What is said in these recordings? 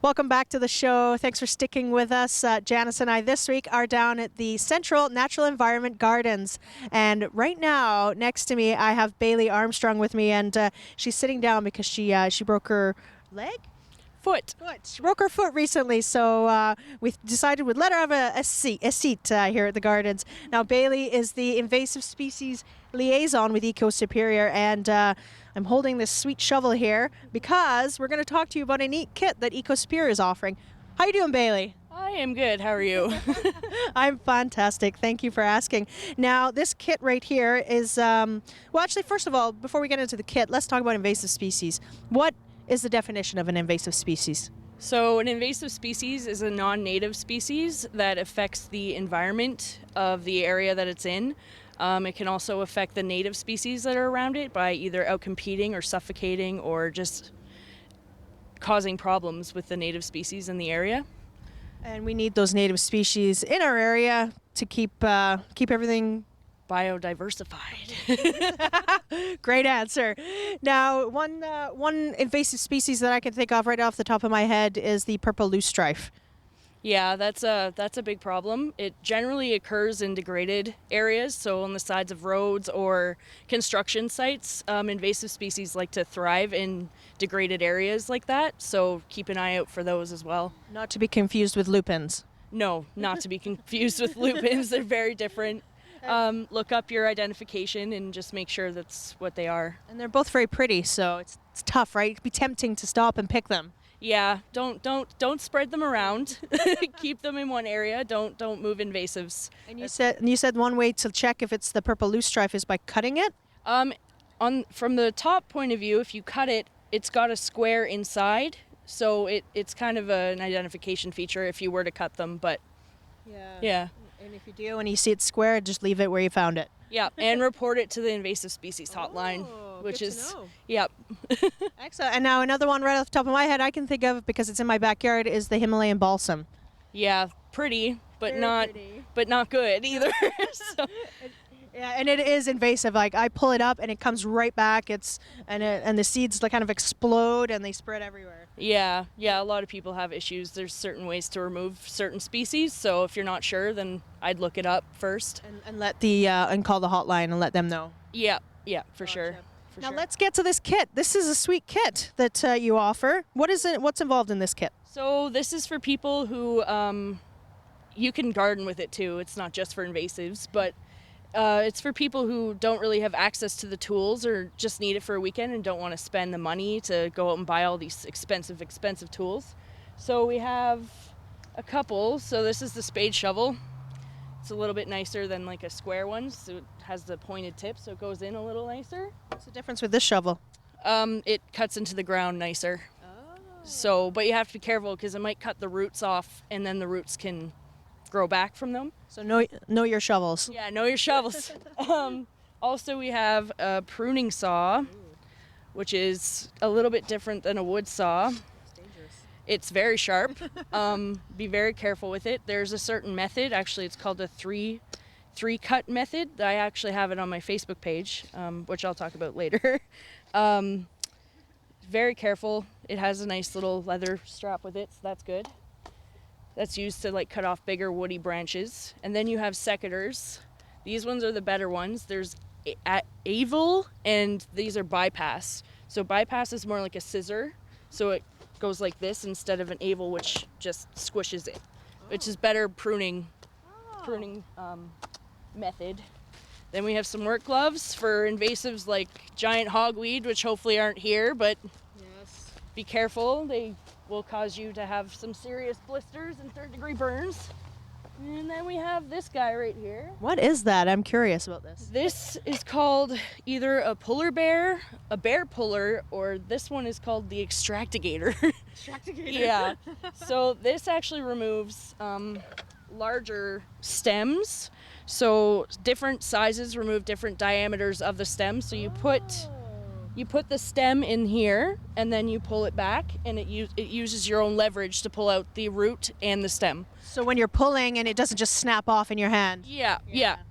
Welcome back to the show. Thanks for sticking with us. Janice and I this week are down at the Central Natural Environment Gardens. And right now, next to me, I have Bailey Armstrong with me, and she's sitting down because she broke her leg? Foot. She broke her foot recently, so we decided we'd let her have a seat here at the gardens. Now, Bailey is the invasive species liaison with Eco Superior, and I'm holding this sweet shovel here because we're going to talk to you about a neat kit that Eco Superior is offering. How you doing, Bailey? I am good. How are you? I'm fantastic. Thank you for asking. Now, this kit right here is, well, actually, first of all, before we get into the kit, let's talk about invasive species. What is the definition of an invasive species? So an invasive species is a non-native species that affects the environment of the area that it's in. It can also affect the native species that are around it by either outcompeting or suffocating or just causing problems with the native species in the area. And we need those native species in our area to keep everything Biodiversified. Great answer. Now, one invasive species that I can think of right off the top of my head is the purple loosestrife. Yeah, that's a big problem. It generally occurs in degraded areas, so on the sides of roads or construction sites. Invasive species like to thrive in degraded areas like that, so keep an eye out for those as well. Not to be confused with lupins. No, not to be confused with lupins. They're very different. Look up your identification and just make sure that's what they are. And they're both very pretty, so it's tough, right? It'd be tempting to stop and pick them. Yeah, don't spread them around. Keep them in one area. Don't move invasives. And you said one way to check if it's the purple loosestrife is by cutting it? From the top point of view, if you cut it, it's got a square inside, so it's kind of an identification feature if you were to cut them, but yeah. And if you do and you see it square, just leave it where you found it. Yeah, and report it to the invasive species hotline, which good is to know. Yep. Excellent. And now another one right off the top of my head I can think of because it's in my backyard is the Himalayan balsam. Yeah, pretty, but Very not pretty. but not good either. So. Yeah, and it is invasive. Like I pull it up and it comes right back. And the seeds like kind of explode and they spread everywhere. Yeah, a lot of people have issues. There's certain ways to remove certain species, so if you're not sure, then I'd look it up first. And let and call the hotline and let them know. Yeah, for sure. Now let's get to this kit. This is a sweet kit that you offer. What is it? What's involved in this kit? So this is for people who you can garden with it too. It's not just for invasives, but it's for people who don't really have access to the tools or just need it for a weekend and don't want to spend the money to go out and buy all these expensive tools. So we have a couple. So this is the spade shovel. It's a little bit nicer than like a square one, so it has the pointed tip, so it goes in a little nicer. What's the difference with this shovel? It cuts into the ground nicer. So, but you have to be careful because it might cut the roots off, and then the roots can grow back from them. So know your shovels. Yeah, know your shovels. Also, we have a pruning saw, which is a little bit different than a wood saw. It's very sharp. Be very careful with it. There's a certain method. Actually, it's called a three cut method. I actually have it on my Facebook page, which I'll talk about later. Very careful. It has a nice little leather strap with it, so that's good. That's used to like cut off bigger woody branches. And then you have secateurs. These ones are the better ones. There's Avil, and these are bypass. So bypass is more like a scissor. So it goes like this instead of an Avil, which just squishes it, which is better pruning method. Then we have some work gloves for invasives like giant hogweed, which hopefully aren't here, but yes, be careful. They will cause you to have some serious blisters and third-degree burns. And then we have this guy right here. What is that? I'm curious about this. This is called either a polar bear, a bear puller, or this one is called the extractigator. Extractigator. Yeah. So this actually removes larger stems. So different sizes remove different diameters of the stem. So you put the stem in here and then you pull it back, and it uses your own leverage to pull out the root and the stem. So when you're pulling and it doesn't just snap off in your hand. Yeah.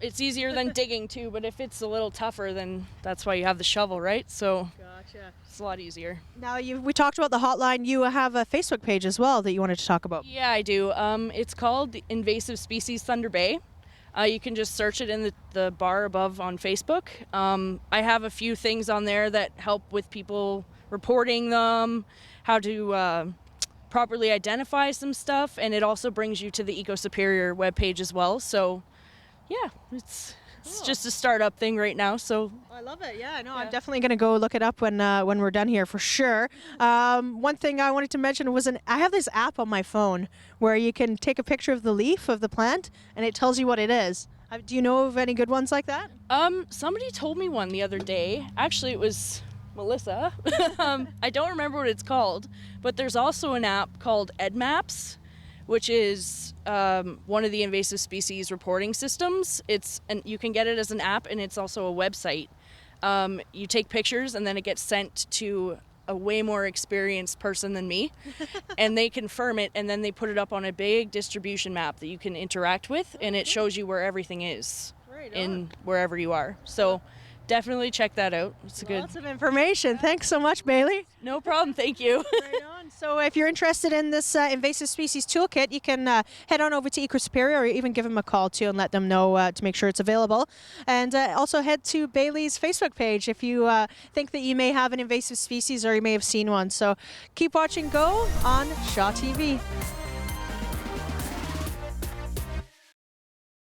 It's easier than digging too, but if it's a little tougher, then that's why you have the shovel, right? So Gotcha. Gotcha. It's a lot easier. Now, we talked about the hotline. You have a Facebook page as well that you wanted to talk about. Yeah, I do. It's called the Invasive Species Thunder Bay. You can just search it in the bar above on Facebook. I have a few things on there that help with people reporting them, how to properly identify some stuff, and it also brings you to the Eco Superior webpage as well. So, yeah, it's just a startup thing right now. So I love it. Yeah, no, I'm definitely going to go look it up when we're done here for sure. One thing I wanted to mention was I have this app on my phone where you can take a picture of the leaf of the plant and it tells you what it is. Do you know of any good ones like that? Somebody told me one the other day. Actually, it was Melissa. I don't remember what it's called, but there's also an app called EdMaps, which is one of the invasive species reporting systems. You can get it as an app, and it's also a website. You take pictures, and then it gets sent to a way more experienced person than me, and they confirm it, and then they put it up on a big distribution map that you can interact with, and it shows you where everything is in wherever you are. So definitely check that out. It's Lots of information. Thanks so much, Bailey. No problem. Thank you. Right on. So if you're interested in this invasive species toolkit, you can head on over to Eco Superior or even give them a call too and let them know to make sure it's available. And also head to Bailey's Facebook page if you think that you may have an invasive species or you may have seen one. So keep watching Go on Shaw TV.